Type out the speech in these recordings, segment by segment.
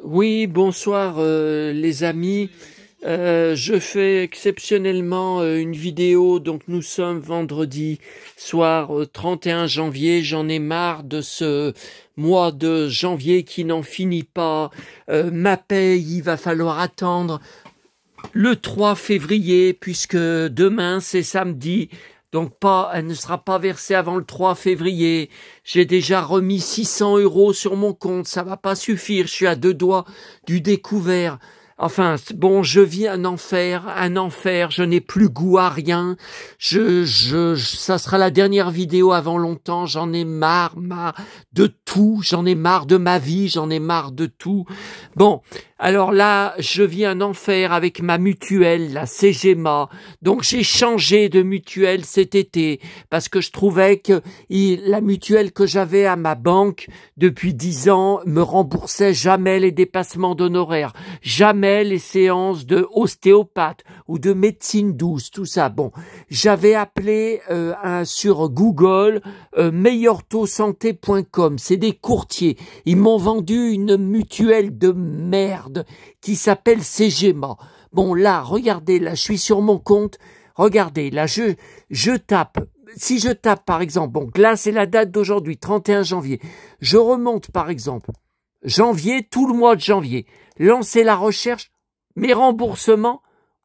Oui, bonsoir les amis. Je fais exceptionnellement une vidéo, donc nous sommes vendredi soir 31 janvier. J'en ai marre de ce mois de janvier qui n'en finit pas. Ma paye, il va falloir attendre le 3 février puisque demain c'est samedi. Donc elle ne sera pas versée avant le 3 février. J'ai déjà remis 600 € sur mon compte. Ça va pas suffire. Je suis à 2 doigts du découvert. Enfin, bon, je vis un enfer. Je n'ai plus goût à rien. Ça sera la dernière vidéo avant longtemps. J'en ai marre de tout. J'en ai marre de ma vie. J'en ai marre de tout. Bon. Alors là, je vis un enfer avec ma mutuelle, la CGMA. Donc j'ai changé de mutuelle cet été parce que je trouvais que la mutuelle que j'avais à ma banque depuis 10 ans me remboursait jamais les dépassements d'honoraires, jamais les séances de ostéopathe ou de médecine douce, tout ça. Bon, j'avais appelé sur Google meilleurtauxsanté.com. C'est des courtiers. Ils m'ont vendu une mutuelle de merde qui s'appelle CGMA. Bon, là, regardez, là, je suis sur mon compte. Regardez, là, je tape. Si je tape, par exemple, bon, là, c'est la date d'aujourd'hui, 31 janvier. Je remonte, par exemple, janvier, tout le mois de janvier. Lancer la recherche. Mes remboursements,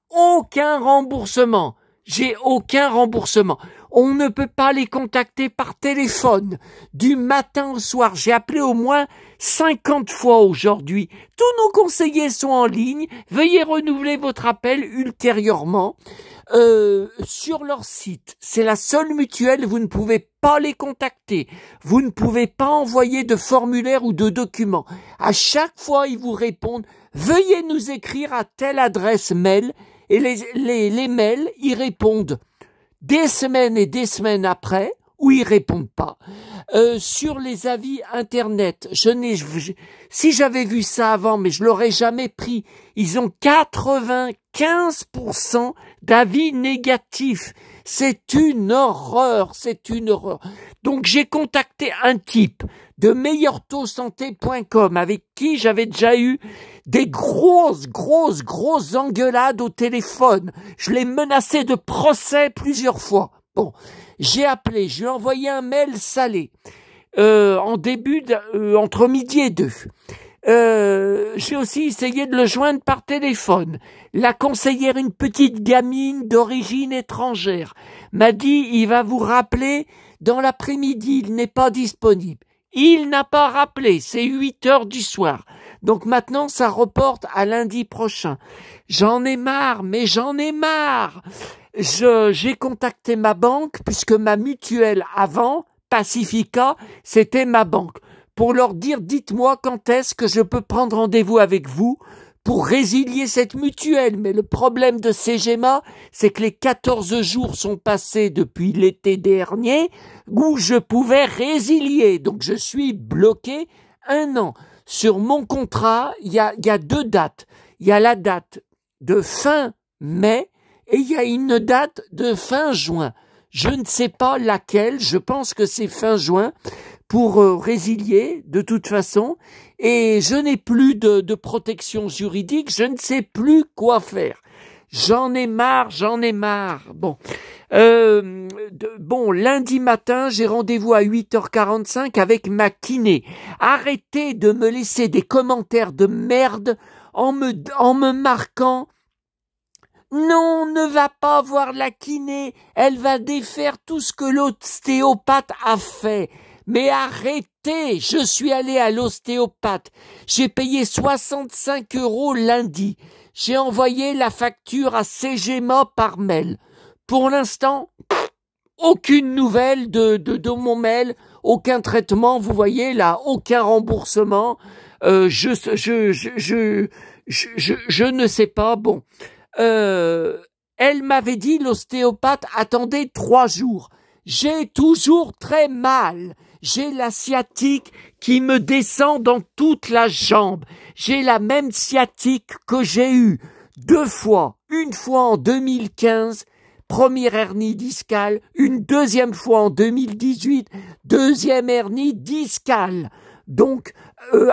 aucun remboursement. J'ai aucun remboursement. On ne peut pas les contacter par téléphone. Du matin au soir, j'ai appelé au moins 50 fois aujourd'hui. Tous nos conseillers sont en ligne. Veuillez renouveler votre appel ultérieurement. Sur leur site, c'est la seule mutuelle, vous ne pouvez pas les contacter. Vous ne pouvez pas envoyer de formulaire ou de documents. À chaque fois, ils vous répondent « Veuillez nous écrire à telle adresse mail ». Et les mails, ils répondent des semaines et des semaines après, ou ils répondent pas. Sur les avis internet, si j'avais vu ça avant, mais je l'aurais jamais pris, ils ont 95% d'avis négatifs. C'est une horreur, c'est une horreur. Donc j'ai contacté un type de meilleurtauxsanté.com avec qui j'avais déjà eu des grosses engueulades au téléphone. Je l'ai menacé de procès plusieurs fois. Bon, j'ai appelé, je lui ai envoyé un mail salé entre midi et 2. J'ai aussi essayé de le joindre par téléphone. La conseillère, une petite gamine d'origine étrangère, m'a dit il va vous rappeler dans l'après-midi, il n'est pas disponible. Il n'a pas rappelé, c'est 8h du soir. Donc maintenant, ça reporte à lundi prochain. J'en ai marre, mais j'en ai marre. J'ai contacté ma banque, puisque ma mutuelle avant, Pacifica, c'était ma banque, pour leur dire, dites-moi quand est-ce que je peux prendre rendez-vous avec vous pour résilier cette mutuelle. Mais le problème de CGMA, c'est que les 14 jours sont passés depuis l'été dernier où je pouvais résilier. Donc je suis bloqué 1 an. Sur mon contrat, il y a 2 dates. Il y a la date de fin mai et il y a une date de fin juin. Je ne sais pas laquelle, je pense que c'est fin juin pour résilier de toute façon. Et je n'ai plus de protection juridique, je ne sais plus quoi faire. J'en ai marre. Bon, lundi matin, j'ai rendez-vous à 8h45 avec ma kiné. Arrêtez de me laisser des commentaires de merde en me marquant « Non, ne va pas voir la kiné, elle va défaire tout ce que l'ostéopathe a fait. » Mais arrêtez, je suis allé à l'ostéopathe. J'ai payé 65 € lundi. J'ai envoyé la facture à CGMA par mail. Pour l'instant, aucune nouvelle de mon mail, aucun traitement, vous voyez là, aucun remboursement. Je ne sais pas, bon. Elle m'avait dit, l'ostéopathe, attendez 3 jours. J'ai toujours très mal. J'ai la sciatique qui me descend dans toute la jambe. J'ai la même sciatique que j'ai eue 2 fois. Une fois en 2015, première hernie discale. Une deuxième fois en 2018, deuxième hernie discale. Donc,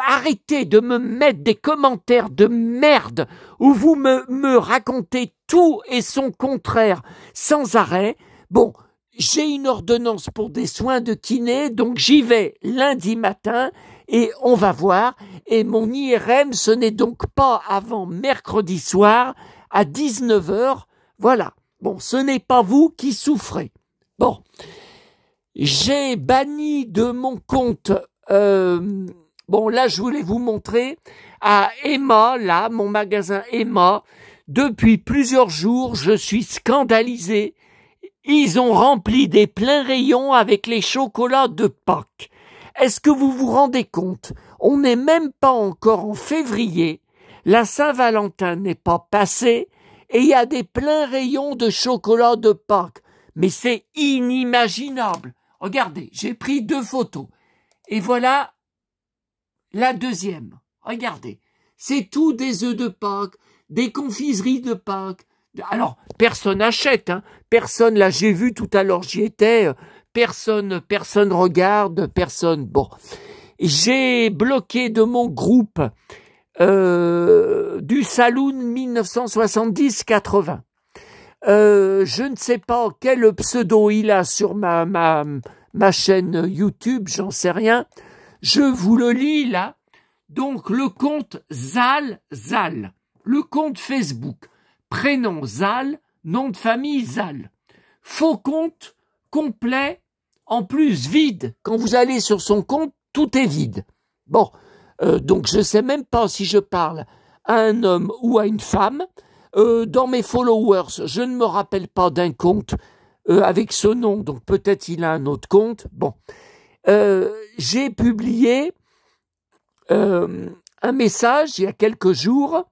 arrêtez de me mettre des commentaires de merde où vous me racontez tout et son contraire sans arrêt. Bon, j'ai une ordonnance pour des soins de kiné, donc j'y vais lundi matin et on va voir. Et mon IRM, ce n'est donc pas avant mercredi soir à 19h. Voilà. Bon, ce n'est pas vous qui souffrez. Bon, j'ai banni de mon compte... bon, là, je voulais vous montrer à Emma, là, mon magasin Emma. Depuis plusieurs jours, je suis scandalisé. Ils ont rempli des pleins rayons avec les chocolats de Pâques. Est-ce que vous vous rendez compte? On n'est même pas encore en février. La Saint-Valentin n'est pas passée et il y a des pleins rayons de chocolat de Pâques. Mais c'est inimaginable. Regardez, j'ai pris 2 photos. Et voilà la deuxième. Regardez. C'est tout des œufs de Pâques, des confiseries de Pâques. Alors, personne n'achète, hein. Personne, là, j'ai vu tout à l'heure, j'y étais. Personne regarde, personne. Bon. J'ai bloqué de mon groupe du Saloon 1970-80. Je ne sais pas quel pseudo il a sur ma chaîne YouTube, j'en sais rien. Je vous le lis là. Donc le compte Zal, le compte Facebook, prénom Zal, nom de famille Zal. Faux compte complet, en plus vide. Quand vous allez sur son compte, tout est vide. Bon, donc je ne sais même pas si je parle à un homme ou à une femme. Dans mes followers, je ne me rappelle pas d'un compte avec ce nom, donc peut-être il a un autre compte. Bon, j'ai publié un message il y a quelques jours.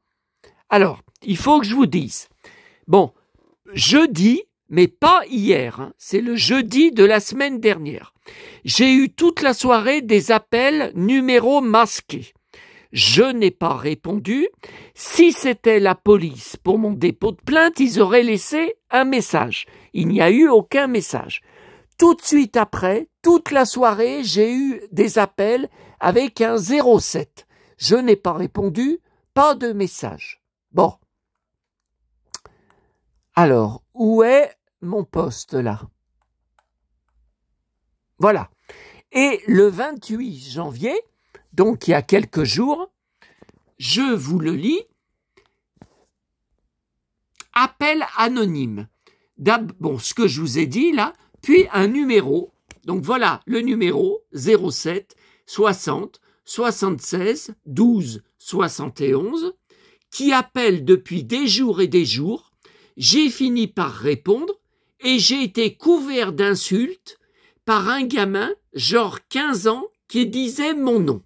Alors, il faut que je vous dise. Bon, jeudi, mais pas hier, hein, c'est le jeudi de la semaine dernière. J'ai eu toute la soirée des appels numéros masqués. Je n'ai pas répondu. Si c'était la police pour mon dépôt de plainte, ils auraient laissé un message. Il n'y a eu aucun message. Tout de suite après, toute la soirée, j'ai eu des appels avec un 07. Je n'ai pas répondu, pas de message. Bon. Alors, où est mon poste là? Voilà. Et le 28 janvier, donc il y a quelques jours, je vous le lis. Appel anonyme. Bon, ce que je vous ai dit là, puis un numéro. Donc voilà, le numéro 07 60 76 12 71 qui appelle depuis des jours et des jours. J'ai fini par répondre et j'ai été couvert d'insultes par un gamin, genre 15 ans, qui disait mon nom.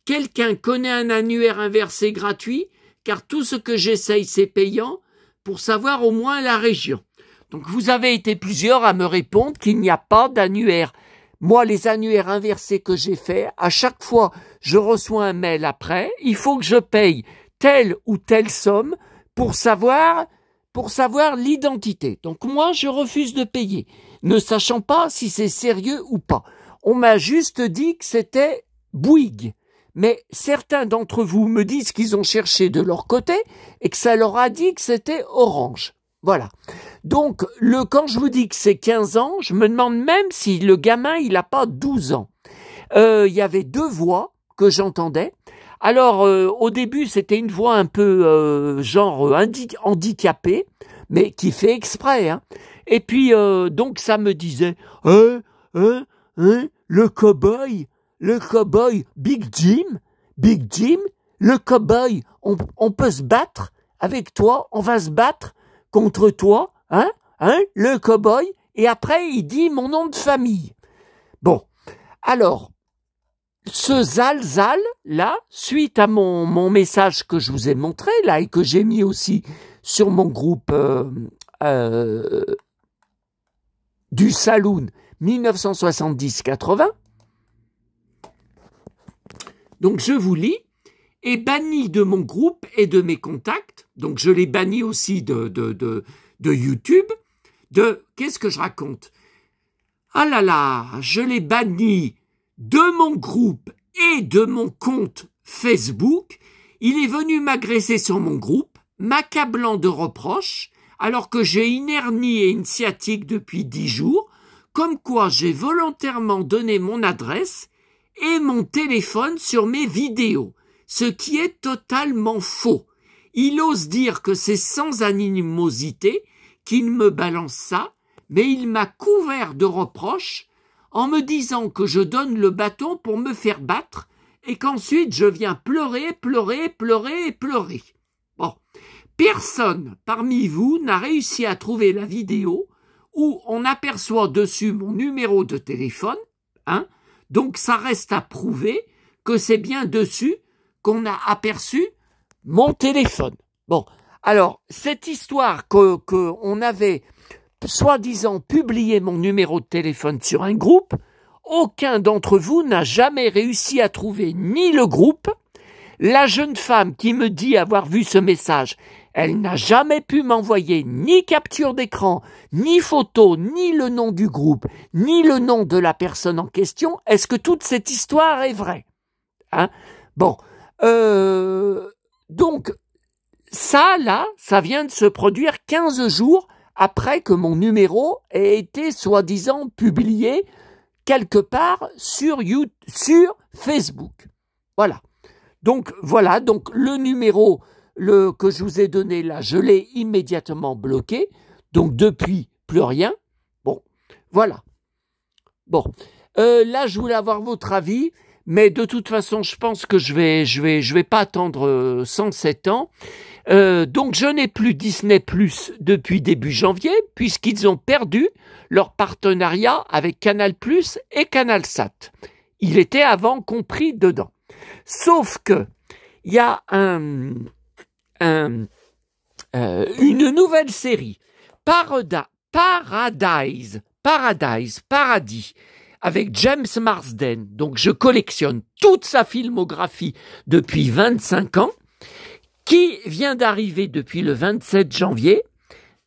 Quelqu'un connaît un annuaire inversé gratuit, car tout ce que j'essaye, c'est payant, pour savoir au moins la région. Donc vous avez été plusieurs à me répondre qu'il n'y a pas d'annuaire. Moi, les annuaires inversés que j'ai faits, à chaque fois, je reçois un mail après, il faut que je paye telle ou telle somme pour savoir l'identité. Donc moi, je refuse de payer, ne sachant pas si c'est sérieux ou pas. On m'a juste dit que c'était Bouygues. Mais certains d'entre vous me disent qu'ils ont cherché de leur côté et que ça leur a dit que c'était Orange. Voilà. Donc, quand je vous dis que c'est 15 ans, je me demande même si le gamin, il n'a pas 12 ans. Il y avait 2 voix que j'entendais. Alors, au début, c'était une voix un peu handicapée, mais qui fait exprès. Hein. Et puis, donc, ça me disait, le cow-boy, Big Jim, le cow-boy, on peut se battre avec toi, on va se battre contre toi, le cow-boy, et après il dit mon nom de famille. Bon, alors, ce Zal, là, suite à mon message que je vous ai montré, là, et que j'ai mis aussi sur mon groupe du Saloon 1970-80, donc je vous lis, est banni de mon groupe et de mes contacts, donc je l'ai banni aussi de YouTube, qu'est-ce que je raconte? Ah là là, je l'ai banni de mon groupe et de mon compte Facebook, il est venu m'agresser sur mon groupe, m'accablant de reproches, alors que j'ai une hernie et une sciatique depuis 10 jours, comme quoi j'ai volontairement donné mon adresse et mon téléphone sur mes vidéos, ce qui est totalement faux. Il ose dire que c'est sans animosité qu'il me balance ça, mais il m'a couvert de reproches en me disant que je donne le bâton pour me faire battre et qu'ensuite je viens pleurer, pleurer, pleurer et pleurer. Bon, personne parmi vous n'a réussi à trouver la vidéo où on aperçoit dessus mon numéro de téléphone, hein, donc ça reste à prouver que c'est bien dessus qu'on a aperçu mon téléphone. Bon, alors, cette histoire qu'on avait soi-disant publié mon numéro de téléphone sur un groupe, aucun d'entre vous n'a jamais réussi à trouver ni le groupe. La jeune femme qui me dit avoir vu ce message, elle n'a jamais pu m'envoyer ni capture d'écran, ni photo, ni le nom du groupe, ni le nom de la personne en question. Est-ce que toute cette histoire est vraie, hein? Bon, donc, ça, là, ça vient de se produire 15 jours après que mon numéro ait été soi-disant publié quelque part sur Facebook. Voilà. Donc, le numéro que je vous ai donné là, je l'ai immédiatement bloqué. Donc, depuis, plus rien. Bon, voilà. Bon, là, je voulais avoir votre avis. Mais de toute façon, je pense que je vais pas attendre 107 ans. Donc, je n'ai plus Disney Plus depuis début janvier, puisqu'ils ont perdu leur partenariat avec Canal Plus et CanalSat. Il était avant compris dedans. Sauf que il y a une nouvelle série, Paradis, avec James Marsden. Donc, je collectionne toute sa filmographie depuis 25 ans, qui vient d'arriver depuis le 27 janvier,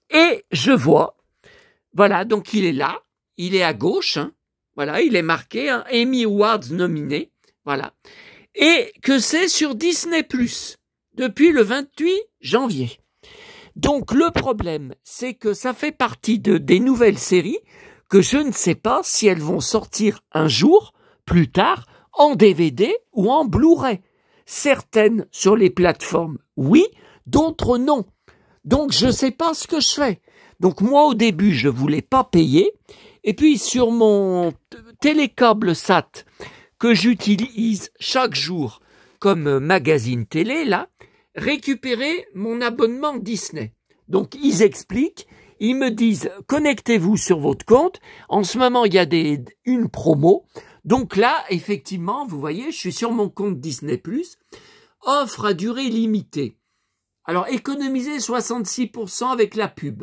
et je vois, voilà, donc il est là, il est à gauche, hein, voilà, il est marqué, hein, Emmy Awards nominé, voilà, et que c'est sur Disney+, depuis le 28 janvier. Donc, le problème, c'est que ça fait partie des nouvelles séries que je ne sais pas si elles vont sortir un jour, plus tard, en DVD ou en Blu-ray. Certaines sur les plateformes, oui, d'autres non. Donc, je ne sais pas ce que je fais. Donc, moi, au début, je ne voulais pas payer. Et puis, sur mon télécable SAT, que j'utilise chaque jour comme magazine télé, là, récupérer mon abonnement Disney. Donc, ils expliquent. Ils me disent, connectez-vous sur votre compte. En ce moment, il y a une promo. Donc là, effectivement, vous voyez, je suis sur mon compte Disney+, offre à durée limitée. Alors, économiser 66% avec la pub.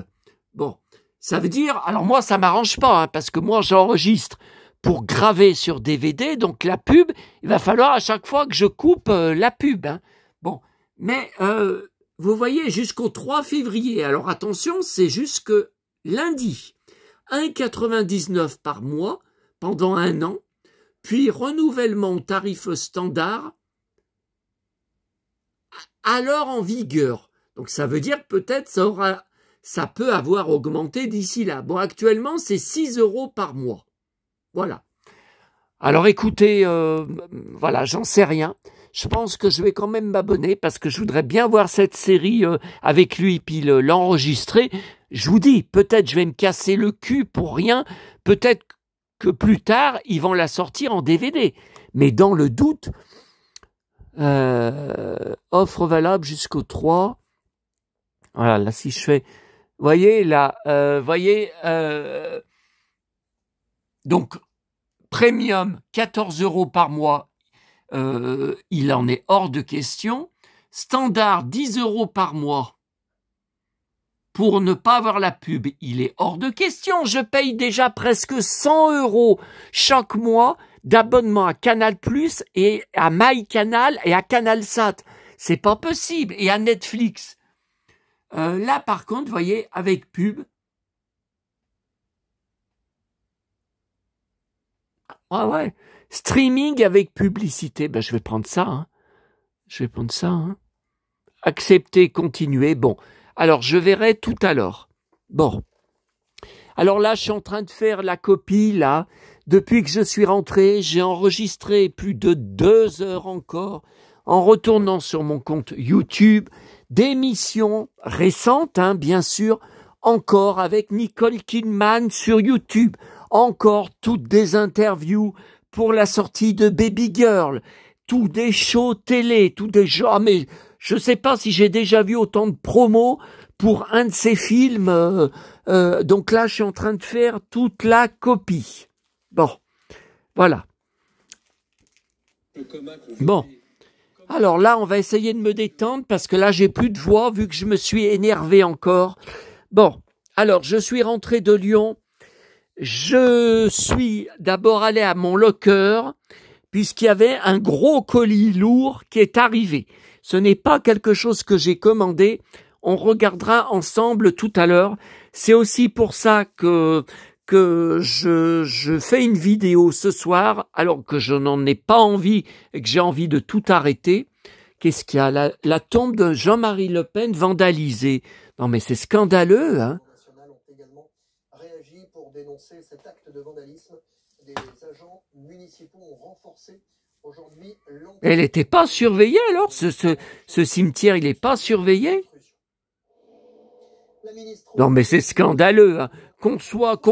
Bon, ça veut dire, alors moi, ça m'arrange pas, hein, parce que moi, j'enregistre pour graver sur DVD, donc la pub, il va falloir à chaque fois que je coupe la pub. Hein. Bon, mais... vous voyez, jusqu'au 3 février, alors attention, c'est jusque lundi, 1,99 € par mois pendant 1 an, puis renouvellement au tarif standard, alors en vigueur. Donc ça veut dire peut-être ça peut avoir augmenté d'ici là. Bon, actuellement, c'est 6 € par mois. Voilà. Alors écoutez, voilà, j'en sais rien. Je pense que je vais quand même m'abonner parce que je voudrais bien voir cette série avec lui puis l'enregistrer. Je vous dis, peut-être je vais me casser le cul pour rien. Peut-être que plus tard, ils vont la sortir en DVD. Mais dans le doute, offre valable jusqu'au 3. Voilà, là, si je fais... voyez, là, donc, premium, 14 € par mois. Il en est hors de question. Standard, 10 € par mois pour ne pas avoir la pub. Il est hors de question. Je paye déjà presque 100 € chaque mois d'abonnement à Canal+, et à MyCanal et à CanalSat. C'est pas possible. Et à Netflix. Là, par contre, vous voyez, avec pub. Ah ouais. Streaming avec publicité. Ben, je vais prendre ça. Hein. Je vais prendre ça. Hein. Accepter, continuer. Bon. Alors, je verrai tout à l'heure. Bon. Alors là, je suis en train de faire la copie, là. Depuis que je suis rentré, j'ai enregistré plus de 2 heures encore en retournant sur mon compte YouTube d'émissions récentes, hein, bien sûr, encore avec Nicole Kidman sur YouTube, encore toutes des interviews pour la sortie de Baby Girl, tous des shows télé, tous des genres, mais je sais pas si j'ai déjà vu autant de promos pour un de ces films, donc là je suis en train de faire toute la copie. Bon, voilà. Bon. Alors là, on va essayer de me détendre parce que là, j'ai plus de voix vu que je me suis énervé encore. Bon, alors, je suis rentré de Lyon. Je suis d'abord allé à mon locker puisqu'il y avait un gros colis lourd qui est arrivé. Ce n'est pas quelque chose que j'ai commandé. On regardera ensemble tout à l'heure. C'est aussi pour ça que je fais une vidéo ce soir, alors que je n'en ai pas envie et que j'ai envie de tout arrêter. Qu'est-ce qu'il y a? La tombe de Jean-Marie Le Pen vandalisée. Non mais c'est scandaleux, hein. Ont également réagi pour dénoncer cet acte de vandalisme. Des agents municipaux ont renforcé aujourd'hui. Elle n'était pas surveillée alors? Ce cimetière, il n'est pas surveillé? Non mais c'est scandaleux, hein. Qu'on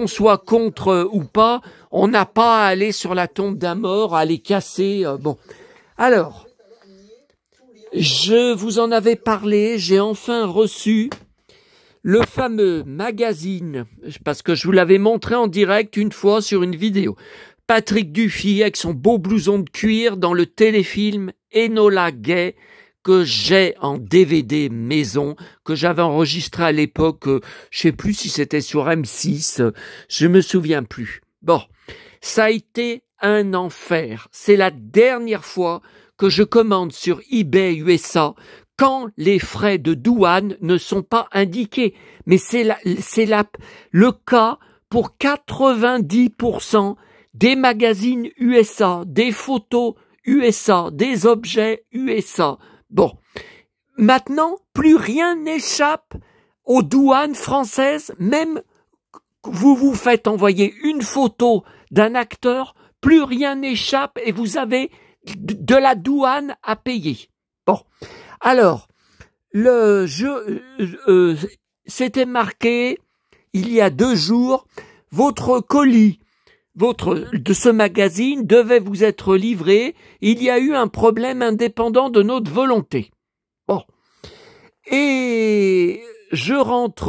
soit contre ou pas, on n'a pas à aller sur la tombe d'un mort, à aller casser. Bon, alors, je vous en avais parlé, j'ai enfin reçu le fameux magazine, parce que je vous l'avais montré en direct une fois sur une vidéo. Patrick Dufy avec son beau blouson de cuir dans le téléfilm Enola Gay, que j'ai en DVD maison, que j'avais enregistré à l'époque, je sais plus si c'était sur M6, je me souviens plus. Bon, ça a été un enfer. C'est la dernière fois que je commande sur eBay USA quand les frais de douane ne sont pas indiqués. Mais c'est le cas pour 90% des magazines USA, des photos USA, des objets USA. Bon, maintenant, plus rien n'échappe aux douanes françaises, même vous vous faites envoyer une photo d'un acteur, plus rien n'échappe et vous avez de la douane à payer. Bon, alors, c'était marqué il y a 2 jours, votre colis de ce magazine devait vous être livré. Il y a eu un problème indépendant de notre volonté. Bon. Et je rentre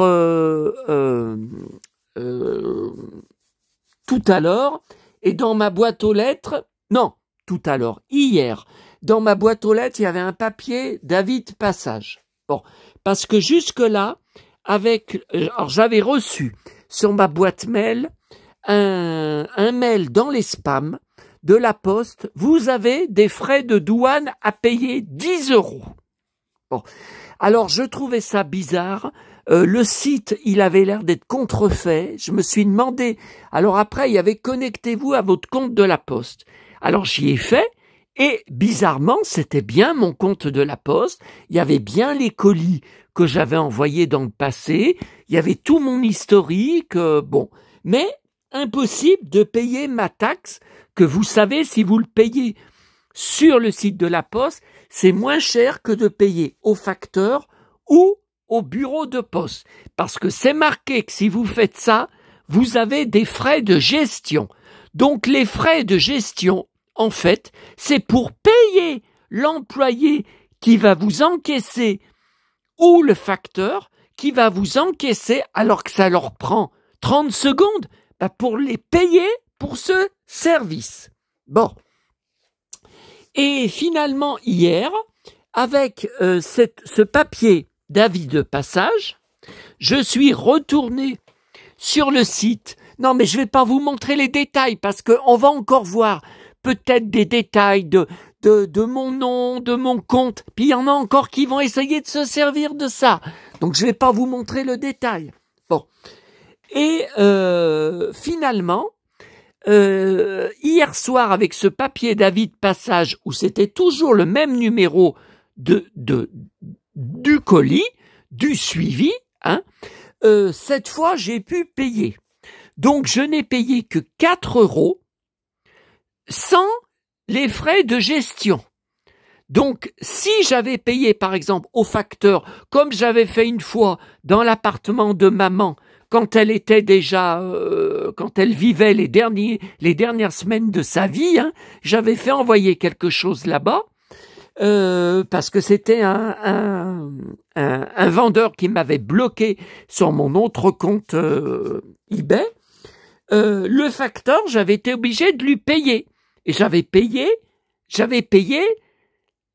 tout à l'heure et dans ma boîte aux lettres, non, tout à l'heure, hier, dans ma boîte aux lettres, il y avait un papier David Passage. Bon, parce que jusque-là, alors j'avais reçu sur ma boîte mail un mail dans les spams de la Poste, vous avez des frais de douane à payer 10 €. Bon, alors je trouvais ça bizarre. Le site, il avait l'air d'être contrefait. Je me suis demandé. Alors après, il y avait connectez-vous à votre compte de la Poste. Alors j'y ai fait et bizarrement, c'était bien mon compte de la Poste. Il y avait bien les colis que j'avais envoyés dans le passé. Il y avait tout mon historique. Bon, mais impossible de payer ma taxe, que vous savez, si vous le payez sur le site de la Poste, c'est moins cher que de payer au facteur ou au bureau de poste. Parce que c'est marqué que si vous faites ça, vous avez des frais de gestion. Donc les frais de gestion, en fait, c'est pour payer l'employé qui va vous encaisser ou le facteur qui va vous encaisser alors que ça leur prend 30 secondes pour les payer pour ce service. Bon. Et finalement, hier, avec ce papier d'avis de passage, je suis retourné sur le site. Non, mais je vais pas vous montrer les détails parce qu'on va encore voir peut-être des détails de mon nom, de mon compte. Puis il y en a encore qui vont essayer de se servir de ça. Donc je vais pas vous montrer le détail. Bon. Et finalement, hier soir avec ce papier d'avis de passage où c'était toujours le même numéro du colis, du suivi, hein, cette fois j'ai pu payer. Donc je n'ai payé que 4 € sans les frais de gestion. Donc si j'avais payé par exemple au facteur, comme j'avais fait une fois dans l'appartement de maman, quand elle était déjà, quand elle vivait les dernières semaines de sa vie, hein, j'avais fait envoyer quelque chose là-bas, parce que c'était un vendeur qui m'avait bloqué sur mon autre compte eBay. Le facteur, j'avais été obligé de lui payer. Et j'avais payé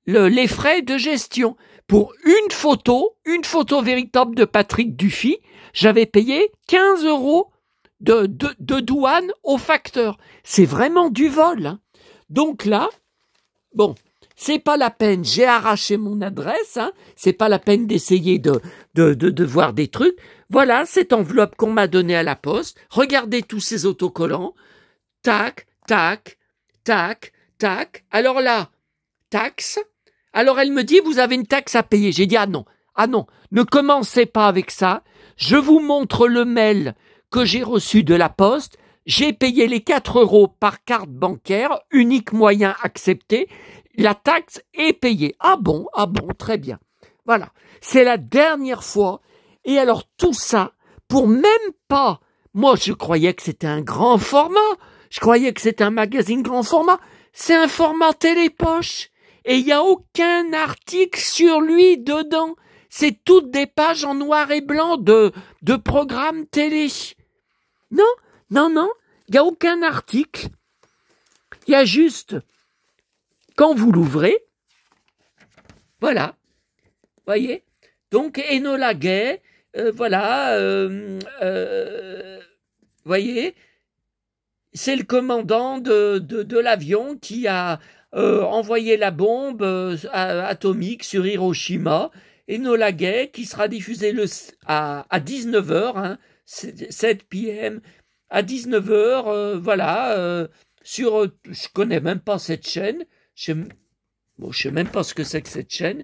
les frais de gestion. Pour une photo véritable de Patrick Dufy, j'avais payé 15 € de douane au facteur. C'est vraiment du vol, hein. Donc là, bon, c'est pas la peine, j'ai arraché mon adresse, hein, c'est pas la peine d'essayer de voir des trucs. Voilà cette enveloppe qu'on m'a donnée à la poste. Regardez tous ces autocollants. Tac, tac, tac, tac. Alors là, taxe. Alors elle me dit, vous avez une taxe à payer. J'ai dit, ah non, ne commencez pas avec ça. Je vous montre le mail que j'ai reçu de la poste. J'ai payé les 4 € par carte bancaire, unique moyen accepté. La taxe est payée. Ah bon, très bien. Voilà, c'est la dernière fois. Et alors tout ça, pour même pas... Moi, je croyais que c'était un grand format. Je croyais que c'était un magazine grand format. C'est un format télépoche. Et il n'y a aucun article sur lui dedans. C'est toutes des pages en noir et blanc de programmes télé. Non, il n'y a aucun article. Il y a juste, quand vous l'ouvrez, voilà, voyez. Donc Enola Gay, voilà, voyez, c'est le commandant de l'avion qui a envoyé la bombe atomique sur Hiroshima. Enola Gay, qui sera diffusé à 19h, hein, 7 p.m. à 19h, voilà, sur, je connais même pas cette chaîne, je sais même pas ce que c'est que cette chaîne,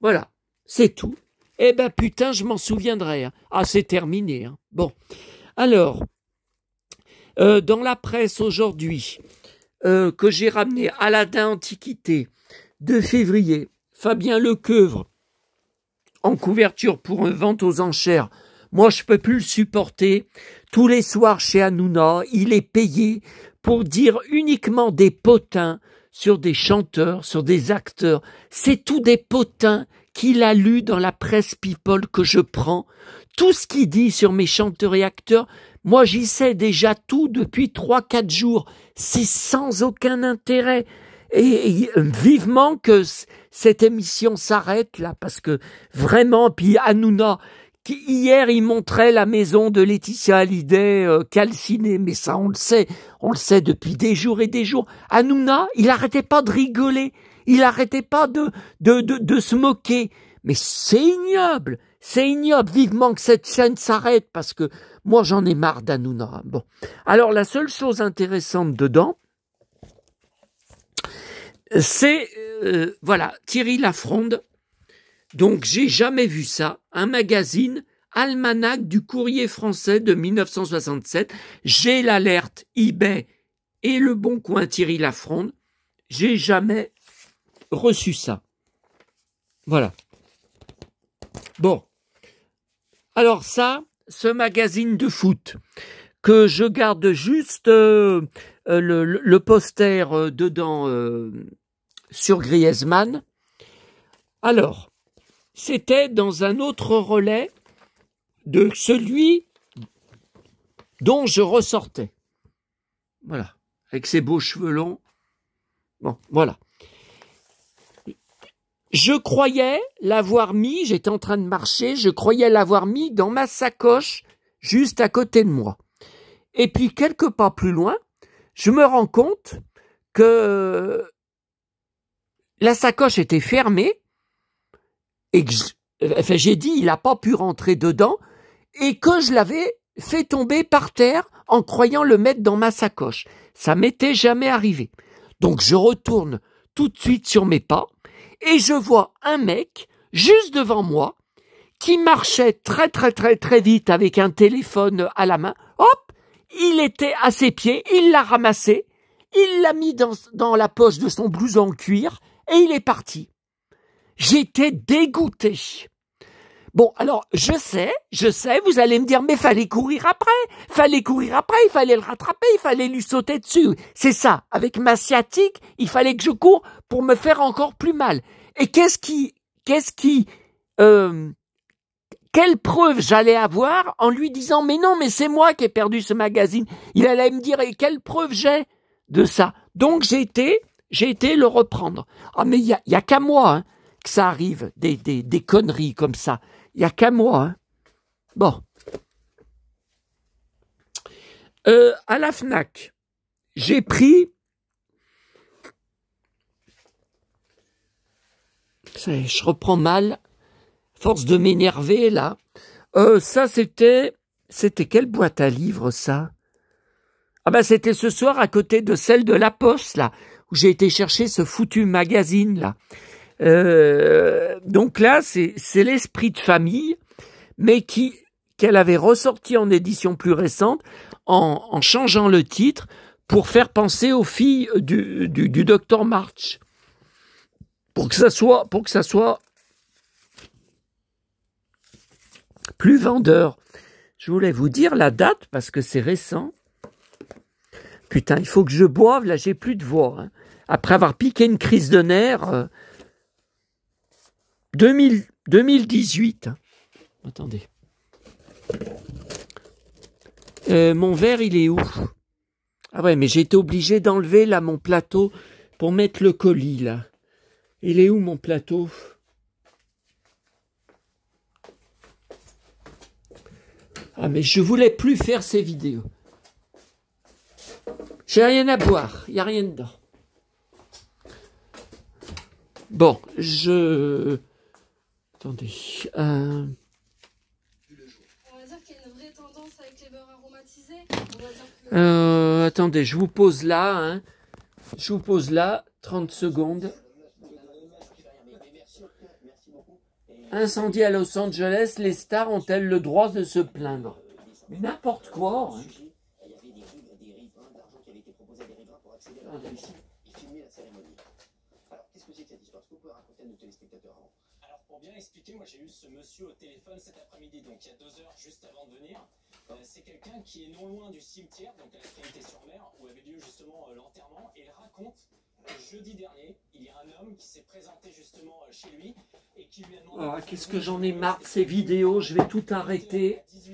voilà, c'est tout. Eh ben putain, je m'en souviendrai, hein. Ah, c'est terminé, hein. Bon, alors, dans la presse aujourd'hui, que j'ai ramené Aladin Antiquité, de février, Fabien Lecoeuvre, en couverture pour une vente aux enchères. Moi, je peux plus le supporter. Tous les soirs chez Hanouna, il est payé pour dire uniquement des potins sur des chanteurs, sur des acteurs. C'est tout des potins qu'il a lus dans la presse people que je prends. Tout ce qu'il dit sur mes chanteurs et acteurs, moi j'y sais déjà tout depuis 3-4 jours. C'est sans aucun intérêt. Et vivement que cette émission s'arrête là, parce que vraiment, puis Hanouna, qui hier il montrait la maison de Laetitia Hallyday calcinée, mais ça on le sait depuis des jours et des jours. Hanouna, il arrêtait pas de rigoler, il arrêtait pas de se moquer, mais c'est ignoble, vivement que cette chaîne s'arrête, parce que moi j'en ai marre d'Hanouna. Bon, alors la seule chose intéressante dedans, c'est, voilà, Thierry Lafronde. Donc, j'ai jamais vu ça. Un magazine, almanach du Courrier français de 1967. J'ai l'alerte eBay et le Bon Coin Thierry Lafronde. J'ai jamais reçu ça. Voilà. Bon. Alors ça, ce magazine de foot, que je garde juste le poster dedans sur Griezmann. Alors, c'était dans un autre relais de celui dont je ressortais. Voilà, avec ses beaux cheveux longs. Bon, voilà. Je croyais l'avoir mis, j'étais en train de marcher, je croyais l'avoir mis dans ma sacoche juste à côté de moi. Et puis, quelques pas plus loin, je me rends compte que la sacoche était fermée et que j'ai dit, il n'a pas pu rentrer dedans et que je l'avais fait tomber par terre en croyant le mettre dans ma sacoche. Ça m'était jamais arrivé. Donc je retourne tout de suite sur mes pas et je vois un mec juste devant moi qui marchait très très très très vite avec un téléphone à la main. Hop, il était à ses pieds, il l'a ramassé, il l'a mis dans la poche de son blouson en cuir et il est parti. J'étais dégoûté. Bon, alors, je sais, vous allez me dire, mais fallait courir après, il fallait le rattraper, il fallait lui sauter dessus. C'est ça, avec ma sciatique, il fallait que je cours pour me faire encore plus mal. Et quelle preuve j'allais avoir en lui disant, mais non, mais c'est moi qui ai perdu ce magazine. Il allait me dire, et quelle preuve j'ai de ça? Donc, j'ai été le reprendre. Ah, mais il y a qu'à moi, hein, que ça arrive, des conneries comme ça. Il n'y a qu'à moi. Hein. Bon. À la FNAC, j'ai pris... Je reprends mal. Force de m'énerver, là. Ça, c'était quelle boîte à livres, ça? Ah ben, c'était ce soir à côté de celle de La Poste, là, où j'ai été chercher ce foutu magazine, là. Donc là, c'est l'esprit de famille, mais qu'elle avait ressorti en édition plus récente, en changeant le titre pour faire penser aux filles du docteur March, pour que ça soit plus vendeur. Je voulais vous dire la date parce que c'est récent. Putain, il faut que je boive, là j'ai plus de voix. Hein. Après avoir piqué une crise de nerfs. 2018. Hein. Attendez. Mon verre, il est où? Ah ouais, mais j'ai été obligé d'enlever là mon plateau pour mettre le colis là. Il est où mon plateau? Ah mais je voulais plus faire ces vidéos. J'ai rien à boire, il n'y a rien dedans. Bon, attendez. On va dire qu'il y a une vraie tendance avec les beurres aromatisés. On va dire que... Attendez, je vous pose là. Hein. Je vous pose là, 30 secondes. Incendie à Los Angeles, les stars ont-elles le droit de se plaindre? Mais n'importe quoi. Hein. Alors pour bien expliquer, moi j'ai eu ce monsieur au téléphone cet après-midi, donc il y a 2 heures juste avant de venir. C'est quelqu'un qui est non loin du cimetière, donc à la Trinité-sur-Mer, où avait lieu justement l'enterrement, et il raconte que jeudi dernier, il y a un homme qui s'est présenté justement chez lui et qui lui a demandé... Ah, qu'est-ce que j'en ai marre de ces vidéos, je vais tout arrêter. Je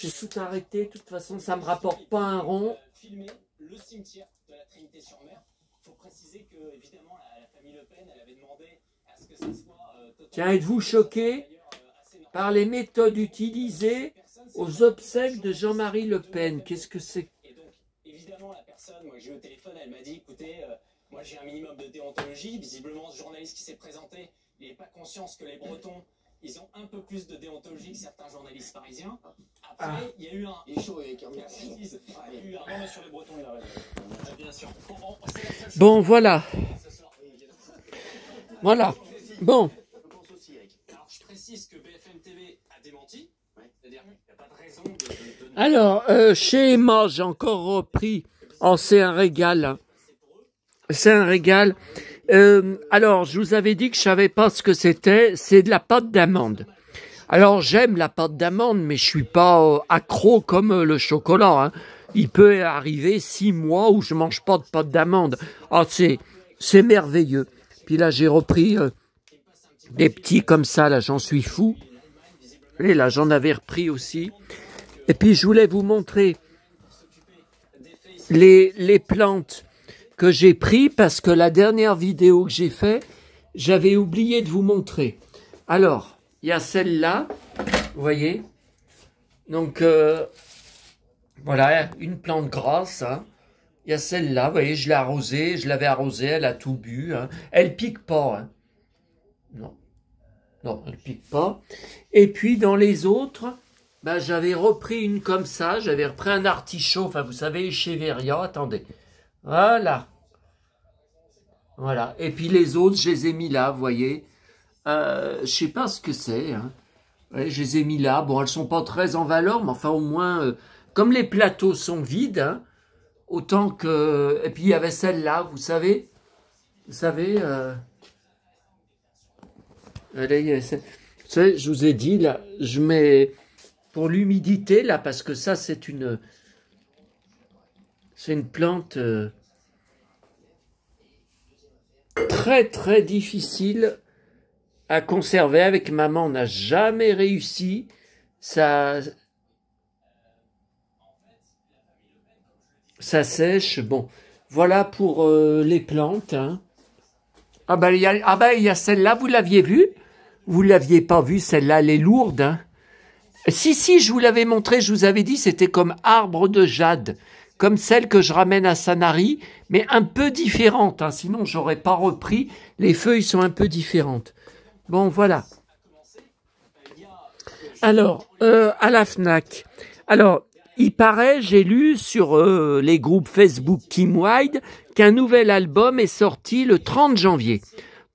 vais tout arrêter, de toute façon ça me rapporte pas un rond. Filmer le cimetière de la Trinité-sur-Mer. Il faut préciser que, évidemment, la famille Le Pen, elle avait demandé à ce que ça soit... Tiens, êtes-vous choqué par les méthodes utilisées aux obsèques de Jean-Marie Le Pen? Qu'est-ce que c'est? Et donc, évidemment, la personne, moi j'ai eu au téléphone, elle m'a dit, écoutez, moi j'ai un minimum de déontologie. Visiblement, ce journaliste qui s'est présenté, il n'est pas conscient que les Bretons, ils ont un peu plus de déontologie que certains journalistes parisiens. Après, il y a eu un... Il est chaud, il y a eu un... Non, mais sur les Bretons, il a raison. Bien sûr. Bon, voilà. Voilà. Bon. Alors, je précise que BFM TV a démenti. C'est-à-dire qu'il n'y a pas de raison de... Alors, chez Emma, j'ai encore repris. Oh, c'est un régal. Hein. C'est un régal. Alors, je vous avais dit que je savais pas ce que c'était. C'est de la pâte d'amande. Alors, j'aime la pâte d'amande, mais je suis pas accro comme le chocolat. Hein. Il peut arriver 6 mois où je mange pas de pâte d'amande. Ah, c'est merveilleux. Puis là, j'ai repris des petits comme ça. Là, j'en suis fou. Et là, j'en avais repris aussi. Et puis, je voulais vous montrer les plantes que j'ai pris parce que la dernière vidéo que j'ai fait, j'avais oublié de vous montrer. Alors, il y a celle-là, vous voyez. Donc, voilà, une plante grasse. Hein. Il y a celle-là, vous voyez, je l'ai arrosée, je l'avais arrosée, elle a tout bu. Hein. Elle pique pas. Hein. Non. Non, elle pique pas. Et puis, dans les autres, Ben, j'avais repris une comme ça, j'avais repris un artichaut, enfin vous savez, Echeveria, attendez. Voilà. Voilà. Et puis les autres, je les ai mis là, vous voyez. Je sais pas ce que c'est. Hein. Ouais, je les ai mis là. Bon, elles sont pas très en valeur, mais enfin au moins, comme les plateaux sont vides, hein, autant que... Et puis il y avait celle-là, vous savez. Vous savez... Allez, vous savez, je vous ai dit, là, je mets... Pour l'humidité, là, parce que ça, c'est une plante très, très difficile à conserver. Avec maman, on n'a jamais réussi. Ça sèche. Bon, voilà pour les plantes. Hein. Ah ben, il y a celle-là, vous l'aviez vue? Vous l'aviez pas vue, celle-là, elle est lourde, hein. Si, je vous l'avais montré, je vous avais dit, c'était comme arbre de jade, comme celle que je ramène à Sanary, mais un peu différente, hein, sinon j'aurais pas repris, les feuilles sont un peu différentes. Bon, voilà. Alors, à la FNAC, alors, il paraît, j'ai lu sur les groupes Facebook Kim Wilde, qu'un nouvel album est sorti le 30 janvier.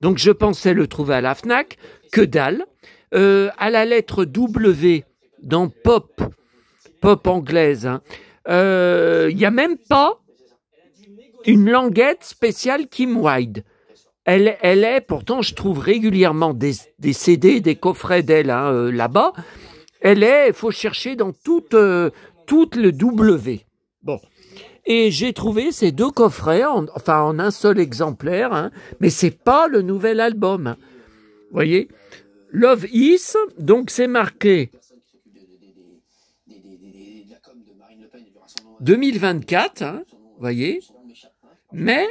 Donc je pensais le trouver à la FNAC, que dalle. À la lettre W, dans pop anglaise, hein, y a même pas une languette spéciale Kim Wilde. Elle est, pourtant je trouve régulièrement des CD, des coffrets d'elle hein, là-bas. Elle est, il faut chercher dans toute le W. Bon. Et j'ai trouvé ces deux coffrets, en un seul exemplaire, hein, mais c'est pas le nouvel album. Hein. Vous voyez, Love Is, donc c'est marqué 2024, hein, vous voyez, mais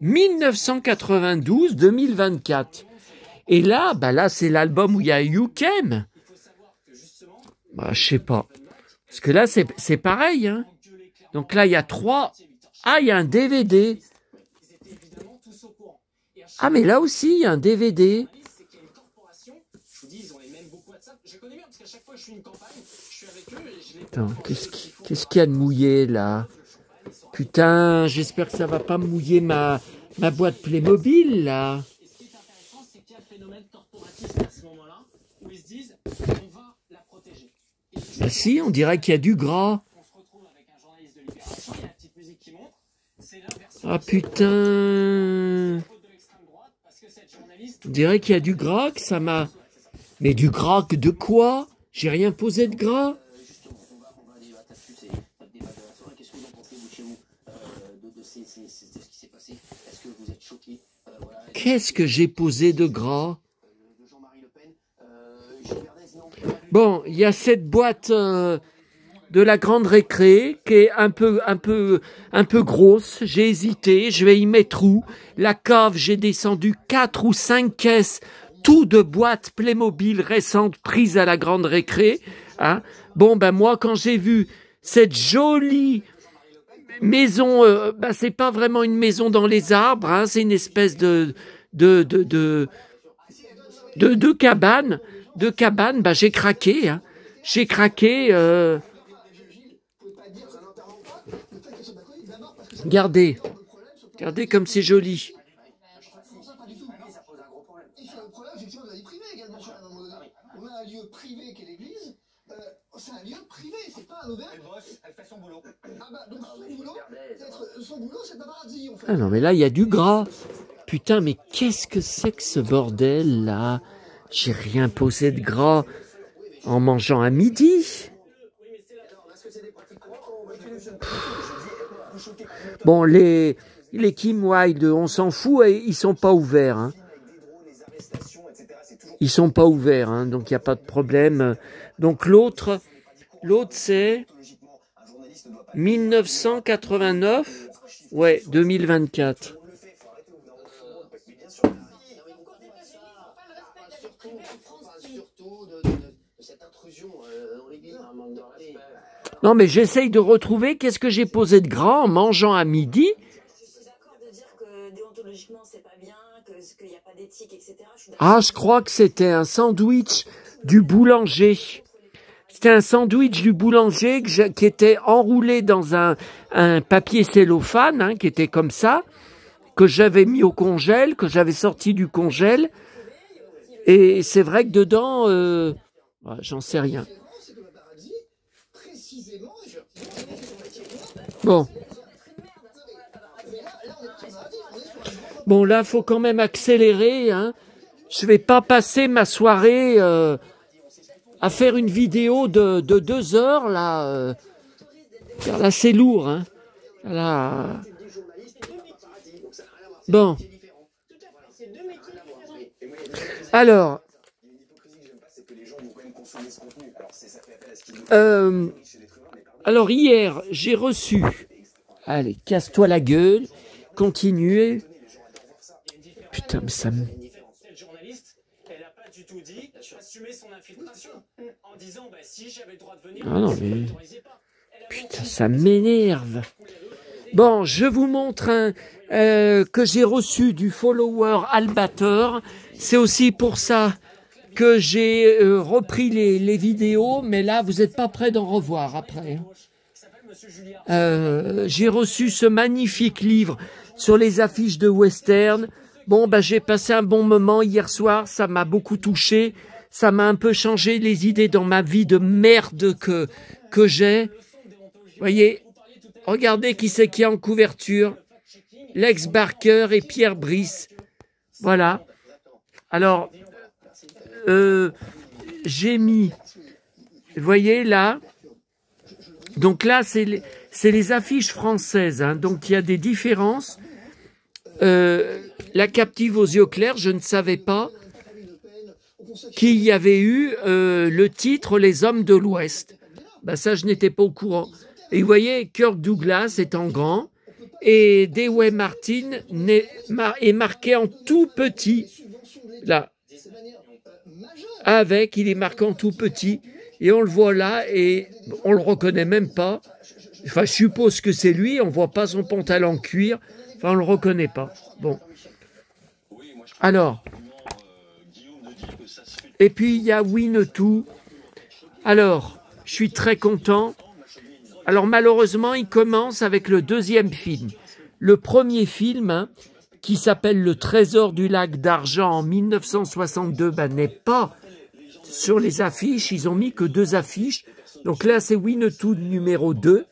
1992-2024. Et là, là c'est l'album où il y a You Came. Bah, je sais pas. Parce que là, c'est pareil. Hein. Donc là, il y a 3. Ah, il y a un DVD. Ah, mais là aussi, il y a un DVD. Attends, qu'est-ce qu'il y a de mouillé, là? Putain, j'espère que ça va pas mouiller ma boîte Playmobil, là. Ah si, on dirait qu'il y a du gras. Ah putain. On dirait qu'il y a du gras, que ça m'a... Mais du gras que de quoi? J'ai rien posé de gras. Qu'est-ce que j'ai posé de gras? Bon, il y a cette boîte de la grande récré qui est un peu grosse. J'ai hésité, je vais y mettre où? La cave, j'ai descendu 4 ou 5 caisses, tout de boîtes Playmobil récentes prises à la grande récré. Hein. Bon, moi, quand j'ai vu cette jolie maison, c'est pas vraiment une maison dans les arbres, hein, c'est une espèce de cabane. J'ai craqué. Hein. J'ai craqué. Regardez comme c'est joli. Ah non, mais là, il y a du gras. Putain, mais qu'est-ce que c'est que ce bordel, là? J'ai rien posé de gras en mangeant à midi. Bon, les Kim Wilde, on s'en fout, ils sont pas ouverts. Hein. Ils sont pas ouverts, hein, donc il n'y a pas de problème. Donc l'autre c'est 1989, ouais, 2024. Non, mais j'essaye de retrouver qu'est-ce que j'ai posé de gras en mangeant à midi. Je suis d'accord de dire que déontologiquement, c'est parce qu'il n'y a pas d'éthique, etc. Ah, je crois que c'était un sandwich du boulanger. C'était un sandwich du boulanger qui était enroulé dans un papier cellophane, hein, qui était comme ça, que j'avais mis au congèle, que j'avais sorti du congèle. Et c'est vrai que dedans, j'en sais rien. Bon. Bon, là, faut quand même accélérer, hein. Je vais pas passer ma soirée à faire une vidéo de 2 heures, là. Là, c'est lourd, hein. Là. Bon. Alors. Alors, hier, j'ai reçu... Allez, casse-toi la gueule. Continuez. Putain, mais ça me... Cette journaliste, elle n'a pas du tout dit assumer son infiltration en disant bah si j'avais le droit de venir. Ah non, mais... Putain, ça m'énerve. Bon, je vous montre que j'ai reçu du follower Albator. C'est aussi pour ça que j'ai repris les vidéos, mais là, vous n'êtes pas prêts d'en revoir après. J'ai reçu ce magnifique livre sur les affiches de western. Bon, bah, j'ai passé un bon moment hier soir, ça m'a beaucoup touché, ça m'a un peu changé les idées dans ma vie de merde que j'ai. Vous voyez, regardez qui c'est qui est en couverture. Lex Barker et Pierre Brice. Voilà. Alors, j'ai mis, vous voyez là, donc là c'est les affiches françaises, hein, donc il y a des différences. La captive aux yeux clairs, je ne savais pas qu'il y avait eu le titre Les Hommes de l'Ouest. Ben ça, je n'étais pas au courant. Et vous voyez, Kirk Douglas est en grand et Dewey Martin est marqué en tout petit. Là, il est marqué en tout petit et on le voit là et on le reconnaît même pas. Enfin, je suppose que c'est lui, on voit pas son pantalon en cuir. Enfin, on le reconnaît pas. Bon. Alors. Et puis, il y a Winnetou. Alors, je suis très content. Alors, malheureusement, il commence avec le deuxième film. Le premier film, hein, qui s'appelle Le Trésor du lac d'argent en 1962, ben, n'est pas sur les affiches. Ils ont mis que 2 affiches. Donc là, c'est Winnetou numéro 2.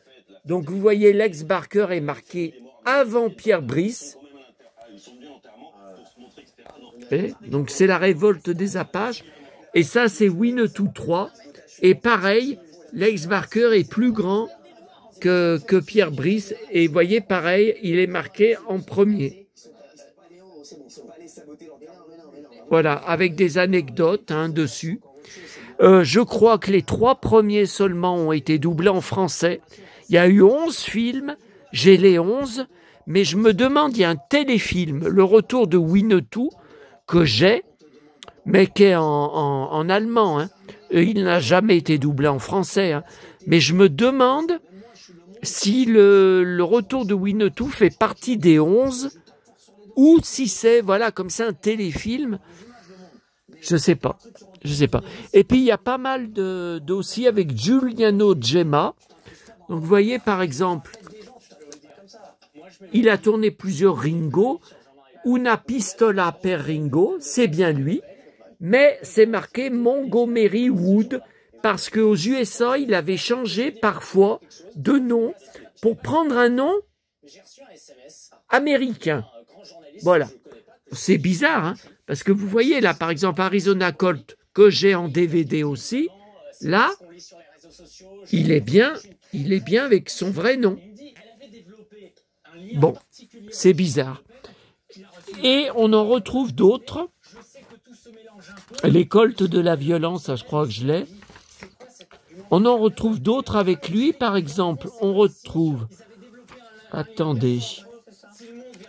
Donc, vous voyez, Lex Barker est marqué avant Pierre Brice. Et donc c'est la révolte des Apaches. Et ça c'est Winnetou 3. Et pareil, Lex Barker est plus grand que Pierre Brice. Et vous voyez, pareil, il est marqué en premier. Voilà, avec des anecdotes hein, dessus. Je crois que les 3 premiers seulement ont été doublés en français. Il y a eu 11 films, j'ai les 11, mais je me demande, il y a un téléfilm, Le Retour de Winnetou, que j'ai, mais qui est en allemand. Hein. Il n'a jamais été doublé en français. Hein. Mais je me demande si le Retour de Winnetou fait partie des 11, ou si c'est, voilà, comme ça, un téléfilm. Je sais pas. Et puis, il y a pas mal de dossiers avec Giuliano Gemma. Donc, vous voyez, par exemple, il a tourné plusieurs Ringo. Una pistola per Ringo, c'est bien lui. Mais c'est marqué Montgomery Wood parce qu'aux USA, il avait changé parfois de nom pour prendre un nom américain. Voilà. C'est bizarre, hein, parce que vous voyez là, par exemple, Arizona Colt, que j'ai en DVD aussi, là, il est bien avec son vrai nom. Bon, c'est bizarre. Et on en retrouve d'autres. Les Colts de la violence, ça, je crois que je l'ai. On en retrouve d'autres avec lui. Par exemple, on retrouve... Attendez.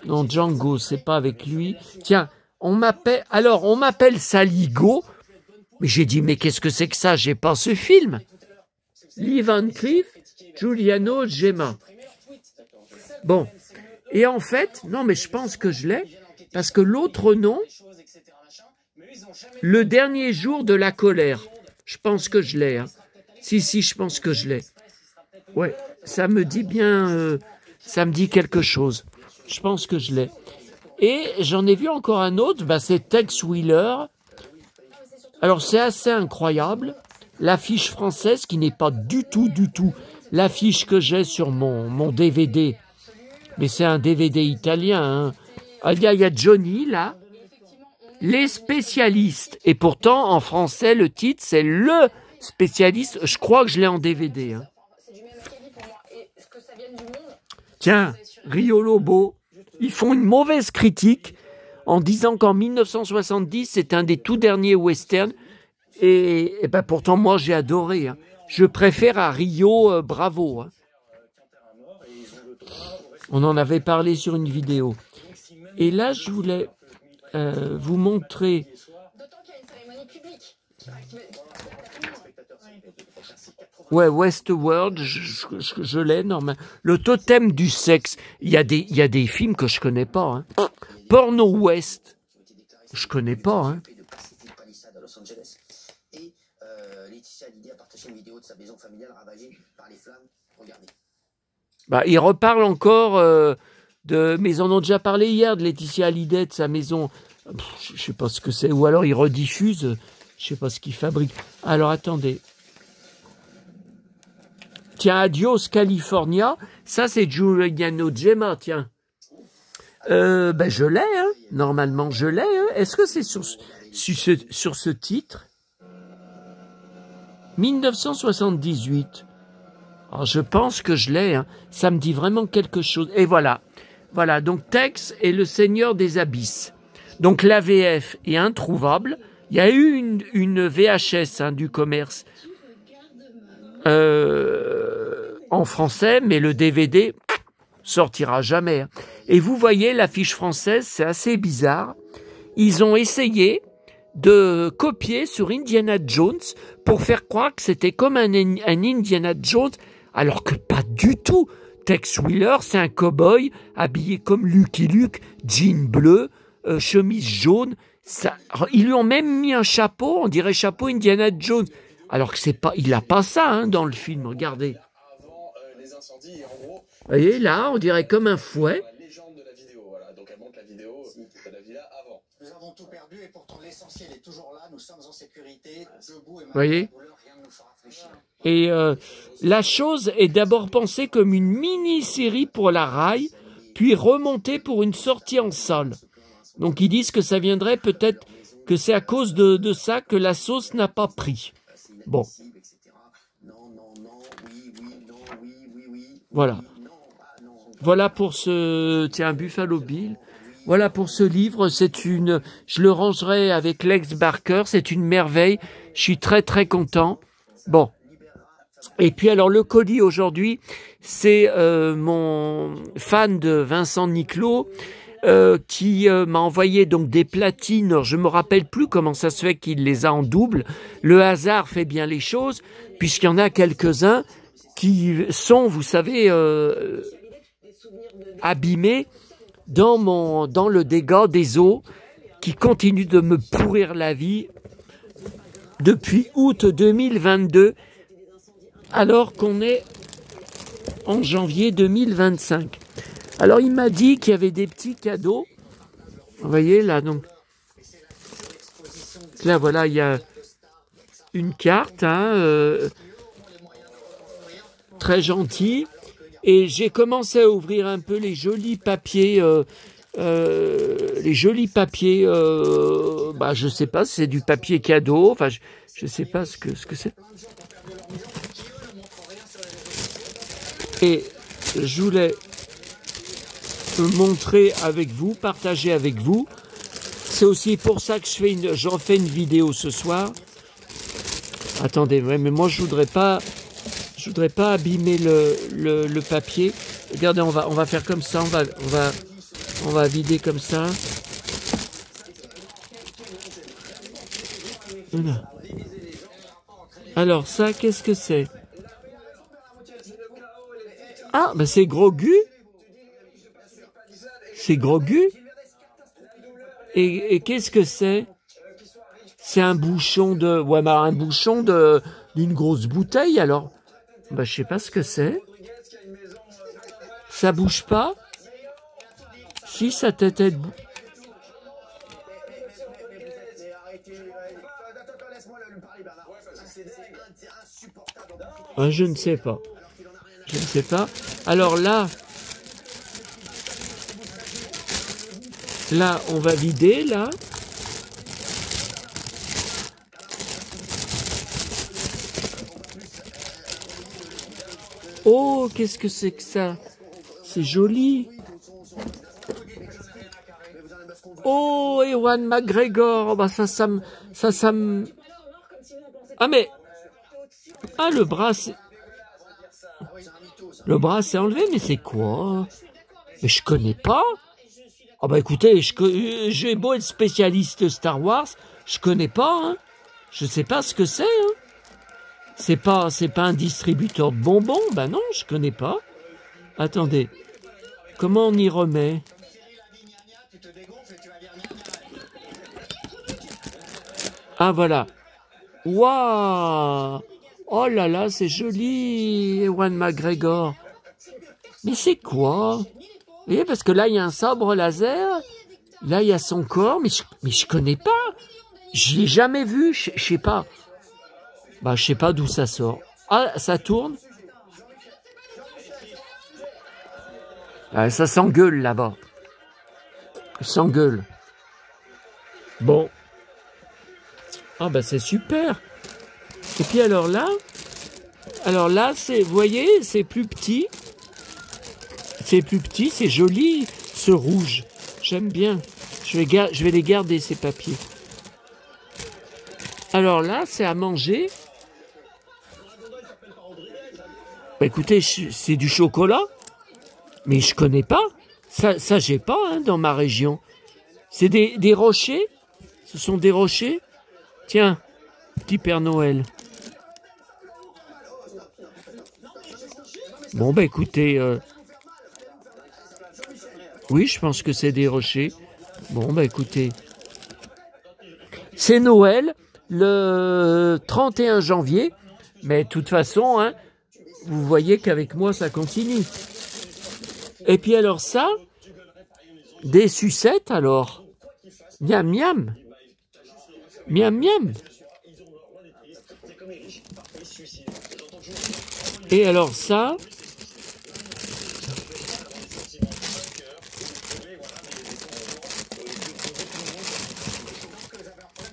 Non, Django, c'est pas avec lui. Tiens, on m'appelle Saligo. Mais j'ai dit, mais qu'est-ce que c'est que ça? J'ai pas ce film. Lee Van Cleef, Giuliano Gemma. Bon. Et en fait, non, mais je pense que je l'ai. Parce que l'autre nom, le dernier jour de la colère. Je pense que je l'ai. Hein. Si, je pense que je l'ai. Ouais, ça me dit bien, ça me dit quelque chose. Je pense que je l'ai. Et j'en ai vu encore un autre, bah, c'est Tex Willer. Alors c'est assez incroyable. L'affiche française qui n'est pas du tout l'affiche que j'ai sur mon DVD. Mais c'est un DVD italien. Hein. Ah, il y a Johnny là. Les spécialistes. Et pourtant en français le titre c'est Le Spécialiste. Je crois que je l'ai en DVD. Hein. Tiens, Rio Lobo. Ils font une mauvaise critique en disant qu'en 1970, c'est un des tout derniers westerns. Et ben pourtant, moi, j'ai adoré. Hein. Je préfère à Rio Bravo. Hein. On en avait parlé sur une vidéo. Et là, je voulais vous montrer... Ouais, Westworld, je l'ai, normalement. Le totem du sexe. Il y a des films que je connais pas. Hein. Porno West, je connais pas. Hein. Bah, il reparle encore de... Mais ils en ont déjà parlé hier, de Laetitia Hallyday, de sa maison. Je sais pas ce que c'est. Ou alors ils rediffusent. Je sais pas ce qu'ils fabriquent. Alors, attendez. Tiens, Adios California, ça c'est Giuliano Gemma, tiens. Ben je l'ai, hein. Normalement je l'ai. Hein. Est-ce que c'est sur ce titre 1978. Alors je pense que je l'ai, hein. Ça me dit vraiment quelque chose. Et voilà, voilà. Donc Tex et le Seigneur des Abysses. Donc la VF est introuvable. Il y a eu une VHS hein, du commerce. En français, mais le DVD sortira jamais. Et vous voyez, l'affiche française, c'est assez bizarre. Ils ont essayé de copier sur Indiana Jones pour faire croire que c'était comme un Indiana Jones, alors que pas du tout. Tex Willer, c'est un cow-boy habillé comme Lucky Luke, jean bleu, chemise jaune. Ça, ils lui ont même mis un chapeau, on dirait chapeau Indiana Jones. Alors que c'est pas, il a pas ça hein, dans le film, regardez. Vous voyez, là, on dirait comme un fouet. Nous avons tout perdu et pourtant l'essentiel est toujours là. Nous sommes en sécurité, debout et vous voyez. Rien ne nous fera fléchir. Et la chose est d'abord pensée comme une mini-série pour la rail, puis remontée pour une sortie en salle. Donc ils disent que ça viendrait peut-être que c'est à cause de ça que la sauce n'a pas pris. Bon. Voilà. Voilà pour ce... Tiens, Buffalo Bill. Voilà pour ce livre. C'est une... Je le rangerai avec Lex Barker. C'est une merveille. Je suis très, très content. Bon. Et puis alors, le colis aujourd'hui, c'est mon fan de Vincent Niclot qui m'a envoyé donc des platines. Alors, je me rappelle plus comment ça se fait qu'il les a en double. Le hasard fait bien les choses, puisqu'il y en a quelques-uns qui sont, vous savez, abîmés dans le dégât des eaux, qui continue de me pourrir la vie depuis août 2022, alors qu'on est en janvier 2025. Alors il m'a dit qu'il y avait des petits cadeaux. Vous voyez là, donc là voilà, il y a une carte hein, très gentille, et j'ai commencé à ouvrir un peu les jolis papiers bah je sais pas si c'est du papier cadeau, enfin je sais pas ce que c'est. Et je voulais montrer avec vous, partager avec vous. C'est aussi pour ça que j'en fais une vidéo ce soir. Attendez, ouais, mais moi je voudrais pas abîmer le papier. Regardez, on va faire comme ça, on va vider comme ça. Voilà. Alors ça, qu'est-ce que c'est? Ah, ben c'est Grogu. C'est Grogu. Et qu'est-ce que c'est? C'est un bouchon de... Ouais, bah un bouchon d'une grosse bouteille, alors. Bah, je sais pas ce que c'est. Ça bouge pas? Si, sa tête est... Ah, je ne sais pas. Je ne sais pas. Alors là... Là, on va vider, là. Oh, qu'est-ce que c'est que ça? C'est joli. Oh, Ewan McGregor. Oh, bah ça me... Ah, mais... Ah, le bras, c'est... Le bras s'est enlevé, mais c'est quoi? Mais je connais pas. Ah bah écoutez, j'ai beau être spécialiste Star Wars, je connais pas, hein. Je sais pas ce que c'est, hein. C'est pas un distributeur de bonbons, bah non, je connais pas. Attendez, comment on y remet? Ah voilà. Waouh! Oh là là, c'est joli, Ewan McGregor. Mais c'est quoi? Vous voyez, parce que là, il y a un sabre laser. Là, il y a son corps. Mais je connais pas. Je l'ai jamais vu. Je sais pas. Bah, je sais pas d'où ça sort. Ah, ça tourne. Ah, ça s'engueule là-bas. S'engueule. Bon. Ah, bah, c'est super. Et puis alors là, c'est, vous voyez, c'est plus petit. C'est plus petit, c'est joli, ce rouge. J'aime bien. Je vais les garder, ces papiers. Alors là, c'est à manger. Bah, écoutez, c'est du chocolat. Mais je connais pas. Ça j'ai pas, hein, dans ma région. C'est des rochers. Ce sont des rochers. Tiens, petit Père Noël. Bon, bah écoutez... Oui, je pense que c'est des rochers. Bon, bah écoutez. C'est Noël, le 31 janvier. Mais de toute façon, hein, vous voyez qu'avec moi, ça continue. Et puis alors ça, des sucettes alors. Miam, miam. Miam, miam. Et alors ça...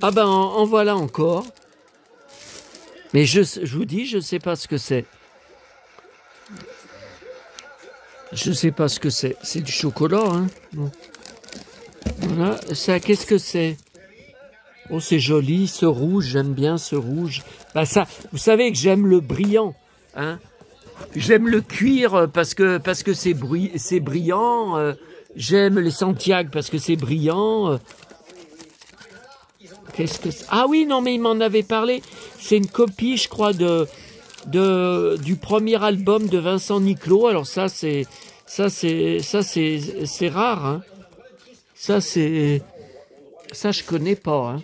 Ah ben, en voilà encore. Mais je vous dis, je ne sais pas ce que c'est. Je ne sais pas ce que c'est. C'est du chocolat, hein. Bon. Voilà. Ça, qu'est-ce que c'est? Oh, c'est joli, ce rouge. J'aime bien ce rouge. Bah ça, vous savez que j'aime le brillant, hein. J'aime le cuir parce que c'est brillant. J'aime les Santiago parce que c'est brillant. Qu'est-ce que c'est? Ah oui, non, mais il m'en avait parlé. C'est une copie, je crois, du premier album de Vincent Niclot. Alors ça, c'est rare, hein. Ça, je connais pas, hein.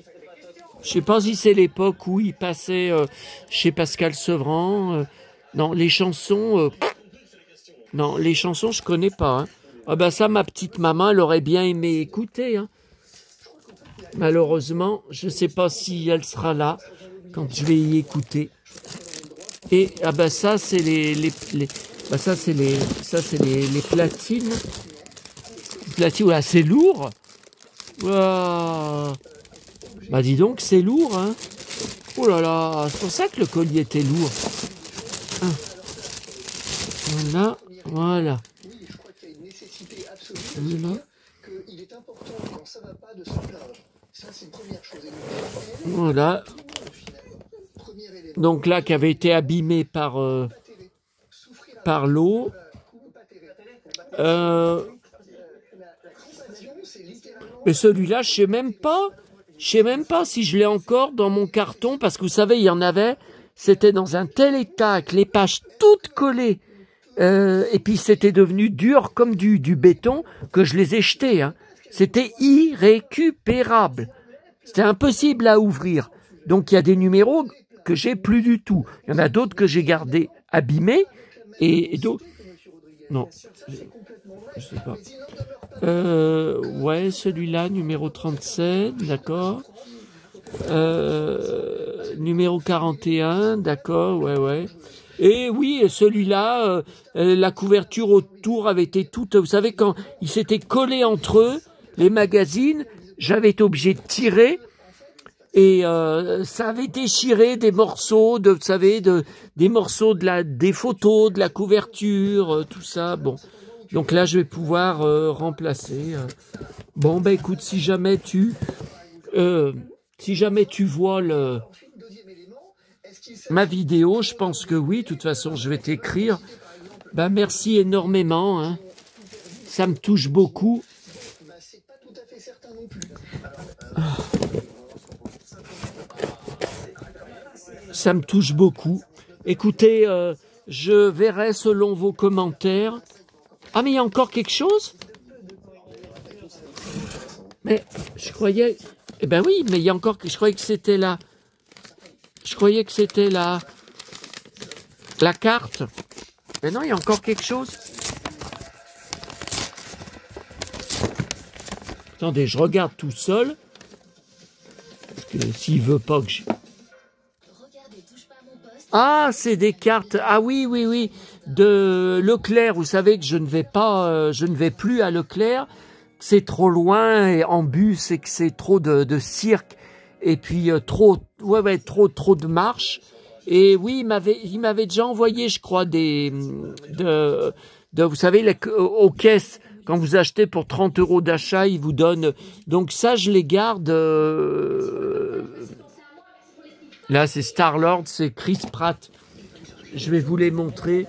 Je sais pas si c'est l'époque où il passait chez Pascal Sevran. Non, les chansons, non, les chansons, je connais pas, hein. Ah ben ça, ma petite maman, elle aurait bien aimé écouter, hein. Malheureusement, je ne sais pas si elle sera là quand je vais y écouter. Et ah ben ça c'est les platines. Platine, ouais, c'est lourd. Wow. Bah dis donc, c'est lourd, hein. Oh là là, c'est pour ça que le collier était lourd. Ah. Voilà, voilà. Voilà. Voilà. Donc là, qui avait été abîmé par l'eau. Mais celui-là, je sais même pas si je l'ai encore dans mon carton, parce que vous savez, il y en avait, c'était dans un tel état, avec les pages toutes collées, et puis c'était devenu dur comme du béton, que je les ai jetés, hein. C'était irrécupérable. C'était impossible à ouvrir. Donc il y a des numéros que j'ai plus du tout. Il y en a d'autres que j'ai gardés abîmés et d'autres... Non, je sais pas. Ouais, celui-là, numéro 37, d'accord. Numéro 41, d'accord, ouais. Et oui, celui-là, la couverture autour avait été toute... Vous savez, quand ils s'étaient collés entre eux, les magazines, j'avais été obligé de tirer et ça avait déchiré des morceaux, vous savez, des morceaux des photos, de la couverture, tout ça. Bon, donc là, je vais pouvoir remplacer. Bon, ben écoute, si jamais tu vois ma vidéo, je pense que oui. De toute façon, je vais t'écrire. Ben merci énormément. Hein. Ça me touche beaucoup. Ça me touche beaucoup. Écoutez, je verrai selon vos commentaires. Ah, mais il y a encore quelque chose? Mais je croyais... Eh ben oui, mais il y a encore... Je croyais que c'était là. Je croyais que c'était la carte. Mais non, il y a encore quelque chose. Attendez, je regarde tout seul. Parce que s'il veut pas que je... Ah, c'est des cartes. Ah oui. De Leclerc. Vous savez que je ne vais plus à Leclerc. C'est trop loin et en bus et que c'est trop de cirque. Et puis trop de marche. Et oui, il m'avait déjà envoyé, je crois, vous savez, aux caisses, quand vous achetez pour 30 € d'achat, ils vous donnent. Donc ça, je les garde. Là, c'est Star-Lord, c'est Chris Pratt. Je vais vous les montrer.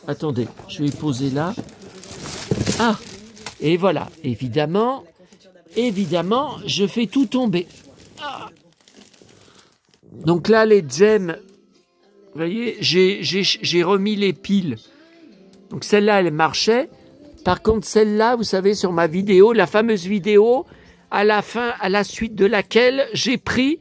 Attendez, je vais les poser là. Ah, et voilà, évidemment, je fais tout tomber. Ah. Donc là, les gemmes, vous voyez, j'ai remis les piles. Donc celle-là, elle marchait. Par contre, celle-là, vous savez, sur ma vidéo, la fameuse vidéo, à la suite de laquelle j'ai pris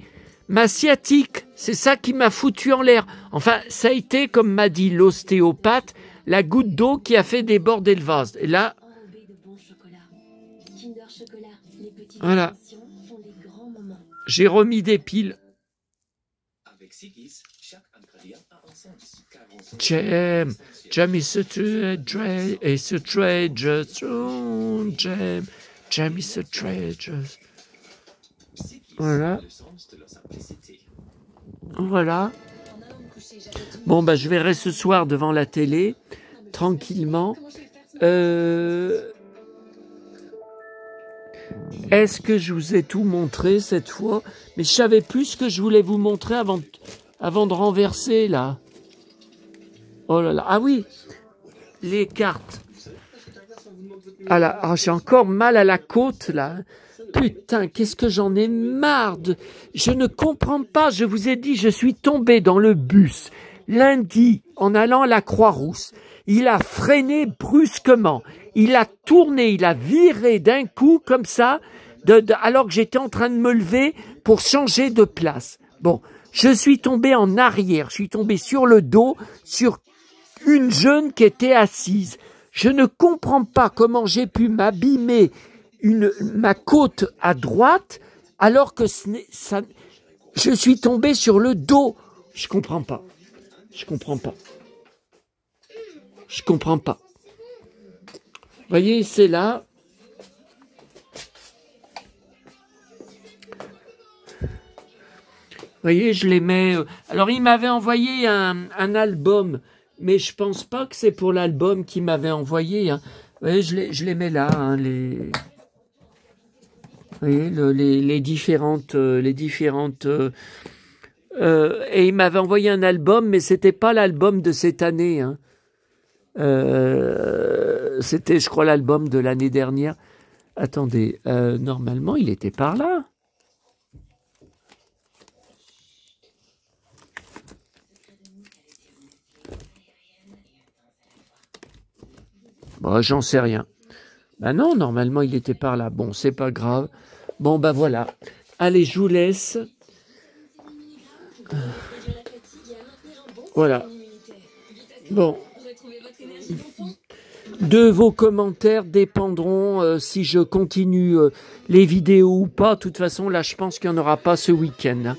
ma sciatique. C'est ça qui m'a foutu en l'air. Enfin, ça a été, comme m'a dit l'ostéopathe, la goutte d'eau qui a fait déborder le vase. Et là, voilà. J'ai remis des piles. Jam is a treasure, is a treasure, Jam is a treasure. Voilà. Bon, bah, je verrai ce soir devant la télé, tranquillement. Est-ce que je vous ai tout montré cette fois? Mais je savais plus ce que je voulais vous montrer avant de renverser, là. Oh là là. Ah oui, les cartes. Ah là, j'ai encore mal à la côte, là. Putain, qu'est-ce que j'en ai marre de... Je ne comprends pas, je vous ai dit, je suis tombé dans le bus lundi en allant à la Croix-Rousse. Il a freiné brusquement. Il a tourné, il a viré d'un coup comme ça, alors que j'étais en train de me lever pour changer de place. Bon, je suis tombé en arrière, je suis tombé sur le dos, sur une jeune qui était assise. Je ne comprends pas comment j'ai pu m'abîmer ma côte à droite alors que je suis tombé sur le dos. Je comprends pas. Vous voyez, c'est là. Vous voyez, je les mets... Alors, il m'avait envoyé un album, mais je pense pas que c'est pour l'album qu'il m'avait envoyé. Hein. Vous voyez, je les mets là, hein, vous voyez, les différentes... et il m'avait envoyé un album, mais c'était pas l'album de cette année. Hein. C'était, je crois, l'album de l'année dernière. Attendez, normalement, il était par là. Bon, j'en sais rien. Ben non, normalement, il était par là. Bon, c'est pas grave. Bon, ben voilà. Allez, je vous laisse. Voilà. Bon. De vos commentaires dépendront si je continue les vidéos ou pas. De toute façon, là, je pense qu'il n'y en aura pas ce week-end.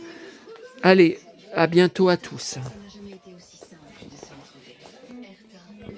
Allez, à bientôt à tous.